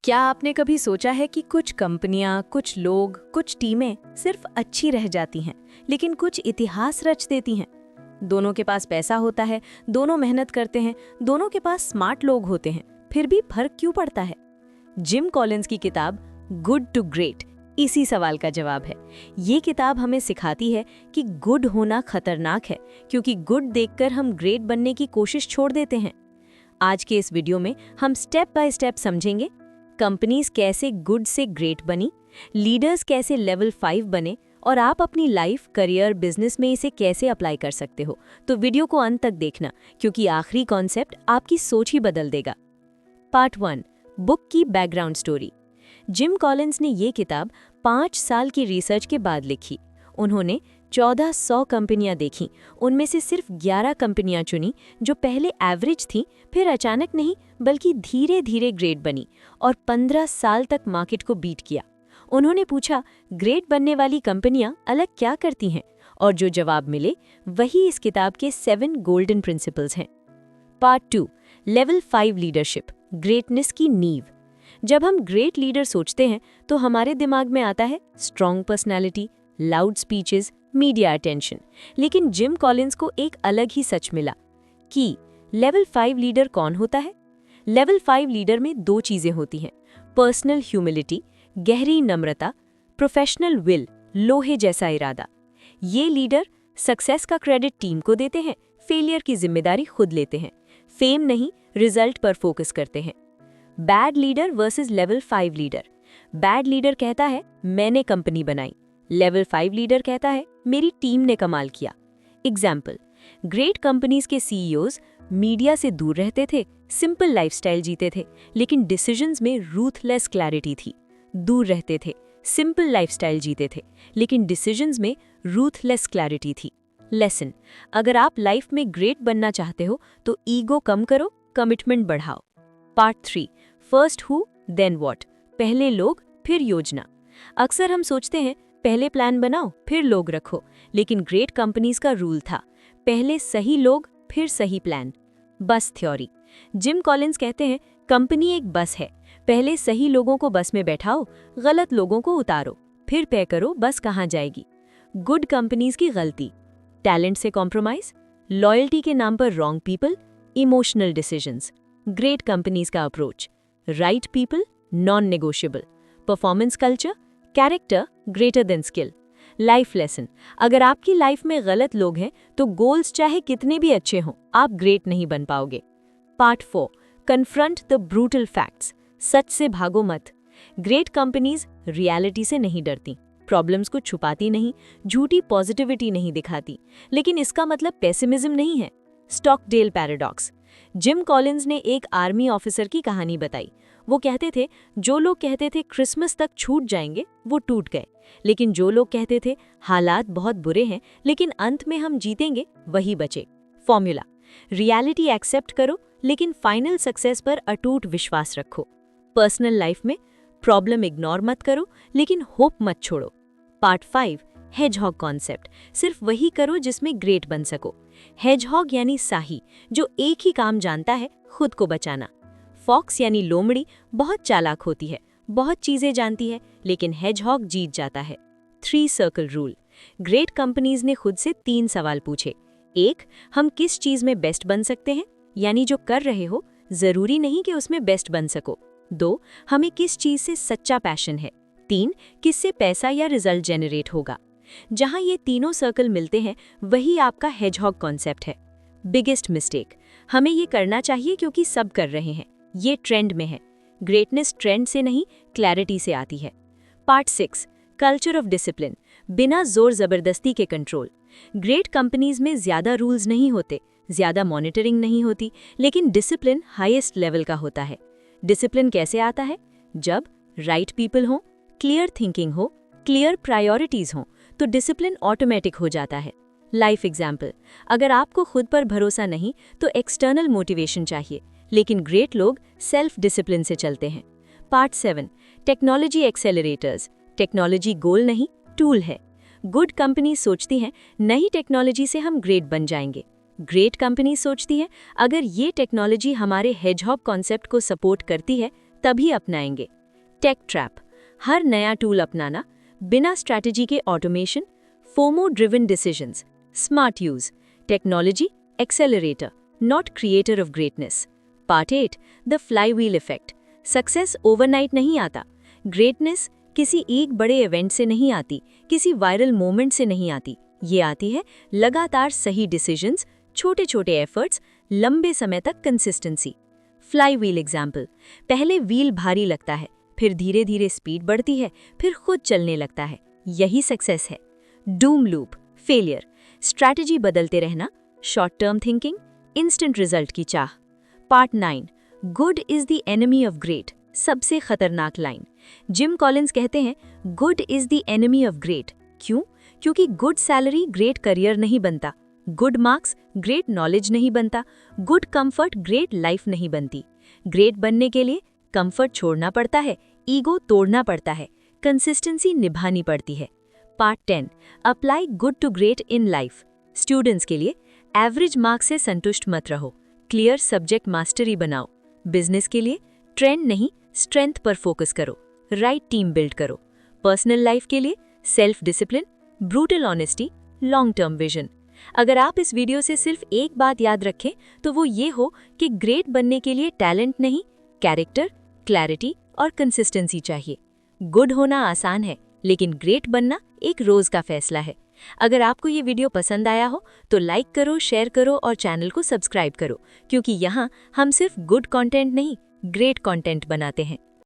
क्या आपने कभी सोचा है कि कुछ कंपनियां, कुछ लोग, कुछ टीमें सिर्फ अच्छी रह जाती हैं, लेकिन कुछ इतिहास रच देती हैं। दोनों के पास पैसा होता है, दोनों मेहनत करते हैं, दोनों के पास स्मार्ट लोग होते हैं, फिर भी फर्क क्यों पड़ता है? जिम कॉलिंस की किताब गुड टू ग्रेट इसी सवाल का जवाब है। ये किताब हमें सिखाती है कि गुड होना खतरनाक है, क्योंकि गुड देखकर हम ग्रेट बनने की कोशिश छोड़ देते हैं। आज के इस वीडियो में हम स्टेप बाय स्टेप समझेंगे कंपनीज कैसे गुड से ग्रेट बनी, लीडर्स कैसे लेवल 5 बने और आप अपनी लाइफ, करियर, बिजनेस में इसे कैसे अप्लाई कर सकते हो। तो वीडियो को अंत तक देखना, क्योंकि आखिरी कॉन्सेप्ट आपकी सोच ही बदल देगा। पार्ट 1, बुक की बैकग्राउंड स्टोरी। जिम कॉलिंस ने ये किताब 5 साल की रिसर्च के बाद लिखी। उन्होंने 1400 कंपनियां देखीं, उनमें से सिर्फ 11 कंपनियां चुनी जो पहले एवरेज थीं, फिर अचानक नहीं बल्कि धीरे धीरे ग्रेट बनी और 15 साल तक मार्केट को बीट किया। उन्होंने पूछा, ग्रेट बनने वाली कंपनियां अलग क्या करती हैं? और जो जवाब मिले वही इस किताब के 7 गोल्डन प्रिंसिपल्स हैं। पार्ट 2, लेवल 5 लीडरशिप, ग्रेटनेस की नींव। जब हम ग्रेट लीडर सोचते हैं तो हमारे दिमाग में आता है strong personality, loud speeches, media attention. लेकिन जिम कॉलिंस को एक अलग ही सच मिला कि लेवल 5 लीडर कौन होता है। लेवल 5 लीडर में 2 चीजें होती हैं, पर्सनल ह्यूमिलिटी, गहरी नम्रता, प्रोफेशनल विल, लोहे जैसा इरादा। ये लीडर सक्सेस का क्रेडिट टीम को देते हैं, फेलियर की जिम्मेदारी खुद लेते हैं, फेम नहीं रिजल्ट पर फोकस करते हैं। Bad leader versus level 5 leader. Bad leader कहता है मैंने कंपनी बनाई, लेवल 5 लीडर कहता है मेरी टीम ने कमाल किया। एग्जाम्पल, ग्रेट कंपनीज के सीईओज मीडिया से दूर रहते थे, सिंपल लाइफस्टाइल जीते थे, लेकिन डिसीजंस में रूथलेस क्लैरिटी थी। दूर रहते थे, सिंपल लाइफस्टाइल जीते थे, लेकिन डिसीजंस में रूथलेस क्लैरिटी थी। लेसन, अगर आप लाइफ में ग्रेट बनना चाहते हो तो ईगो कम करो, कमिटमेंट बढ़ाओ। Part 3, first who then what, पहले लोग फिर योजना। अक्सर हम सोचते हैं पहले प्लान बनाओ फिर लोग रखो, लेकिन ग्रेट कंपनीज का रूल था पहले सही लोग फिर सही प्लान। बस थ्योरी। जिम कॉलिंस कहते हैं कंपनी एक बस है, पहले सही लोगों को बस में बैठाओ, गलत लोगों को उतारो, फिर तय करो बस कहाँ जाएगी। गुड कंपनीज की गलती, टैलेंट से कॉम्प्रोमाइज, लॉयल्टी के नाम पर wrong people, emotional decisions. Great companies का approach, right people, non negotiable, performance culture, character greater than skill. Life lesson, अगर आपकी लाइफ में गलत लोग हैं तो गोल्स चाहे कितने भी अच्छे हों, आप ग्रेट नहीं बन पाओगे। Part 4, confront the brutal facts, सच से भागो मत। ग्रेट कंपनीज रियलिटी से नहीं डरती, प्रॉब्लम्स को छुपाती नहीं, झूठी पॉजिटिविटी नहीं दिखाती, लेकिन इसका मतलब पेसिमिज्म नहीं है। Stockdale paradox. जिम कॉलिंस ने एक आर्मी ऑफिसर की कहानी बताई। वो कहते थे जो लोग कहते थे क्रिसमस तक छूट जाएंगे वो टूट गए, लेकिन जो लोग कहते थे हालात बहुत बुरे हैं लेकिन अंत में हम जीतेंगे वही बचे। फॉर्मूला, रियलिटी एक्सेप्ट करो लेकिन फाइनल सक्सेस पर अटूट विश्वास रखो। पर्सनल लाइफ में प्रॉब्लम इग्नोर मत करो लेकिन होप मत छोड़ो। पार्ट 5, हेजहॉग कॉन्सेप्ट, सिर्फ वही करो जिसमें ग्रेट बन सको। हेजहॉग यानी साही, जो एक ही काम जानता है, खुद को बचाना। फॉक्स यानी लोमड़ी बहुत चालाक होती है, बहुत चीजें जानती है, लेकिन हेजहॉग जीत जाता है। 3 सर्कल रूल। ग्रेट कंपनीज ने खुद से 3 सवाल पूछे। 1, हम किस चीज में बेस्ट बन सकते हैं, यानी जो कर रहे हो जरूरी नहीं कि उसमें बेस्ट बन सको। 2, हमें किस चीज से सच्चा पैशन है। 3, किससे पैसा या रिजल्ट जेनरेट होगा। जहां ये तीनों सर्कल मिलते हैं वही आपका हेजहॉग कॉन्सेप्ट है। बिगेस्ट मिस्टेक, हमें ये करना चाहिए क्योंकि सब कर रहे हैं, ये ट्रेंड में है। ग्रेटनेस ट्रेंड से नहीं क्लैरिटी से आती है। पार्ट 6, कल्चर ऑफ डिसिप्लिन, बिना जोर जबरदस्ती के कंट्रोल। ग्रेट कंपनीज में ज्यादा रूल्स नहीं होते, ज्यादा मॉनिटरिंग नहीं होती, लेकिन डिसिप्लिन हाईएस्ट लेवल का होता है। डिसिप्लिन कैसे आता है? जब राइट पीपल हो, क्लियर थिंकिंग हो, क्लियर प्रायोरिटीज हो, तो डिसिप्लिन ऑटोमेटिक हो जाता है। लाइफ एग्जाम्पल, अगर आपको खुद पर भरोसा नहीं तो एक्सटर्नल मोटिवेशन चाहिए, लेकिन ग्रेट लोग सेल्फ डिसिप्लिन से चलते हैं। पार्ट 7, टेक्नोलॉजी एक्सेलरेटर्स, टेक्नोलॉजी गोल नहीं टूल है। गुड कंपनी सोचती हैं नई टेक्नोलॉजी से हम ग्रेट बन जाएंगे। ग्रेट कंपनी सोचती है अगर ये टेक्नोलॉजी हमारे हेजहॉग कॉन्सेप्ट को सपोर्ट करती है तभी अपनाएंगे। टेक ट्रैप, हर नया टूल अपनाना, बिना स्ट्रैटेजी के automation, FOMO driven decisions, smart use, technology accelerator, not creator of greatness. Part 8, the flywheel effect, success overnight नहीं आता। ग्रेटनेस किसी एक बड़े इवेंट से नहीं आती, किसी वायरल मोमेंट से नहीं आती। ये आती है लगातार सही डिसीजंस, छोटे छोटे एफर्ट्स, लंबे समय तक कंसिस्टेंसी। फ्लाईव्हील एग्जाम्पल, पहले व्हील भारी लगता है, फिर धीरे धीरे स्पीड बढ़ती है, फिर खुद चलने लगता है। यही सक्सेस है। डूम लूप, फेलियर, स्ट्रैटेजी बदलते रहना, short term thinking, instant result की चाह। Part 9, good is the enemy of great, सबसे खतरनाक लाइन। जिम कॉलिंस कहते हैं, good is the enemy of great. क्यों? क्योंकि गुड सैलरी ग्रेट करियर नहीं बनता, गुड मार्क्स ग्रेट नॉलेज नहीं बनता, गुड कंफर्ट ग्रेट लाइफ नहीं बनती। ग्रेट बनने के लिए कंफर्ट छोड़ना पड़ता है, ईगो तोड़ना पड़ता है, कंसिस्टेंसी निभानी पड़ती है। Part 10, apply good to great in life. Students के लिए, एवरेज मार्क्स से संतुष्ट मत रहो, क्लियर सब्जेक्ट मास्टरी बनाओ। बिजनेस के लिए, ट्रेंड नहीं स्ट्रेंथ पर फोकस करो, राइट टीम बिल्ड करो। पर्सनल लाइफ के लिए, self discipline, brutal honesty, long term vision. अगर आप इस वीडियो से सिर्फ एक बात याद रखें तो वो ये हो कि ग्रेट बनने के लिए टैलेंट नहीं, कैरेक्टर, क्लैरिटी और कंसिस्टेंसी चाहिए। गुड होना आसान है, लेकिन ग्रेट बनना एक रोज का फैसला है। अगर आपको ये वीडियो पसंद आया हो तो लाइक करो, शेयर करो और चैनल को सब्सक्राइब करो, क्योंकि यहाँ हम सिर्फ गुड कंटेंट नहीं, ग्रेट कंटेंट बनाते हैं।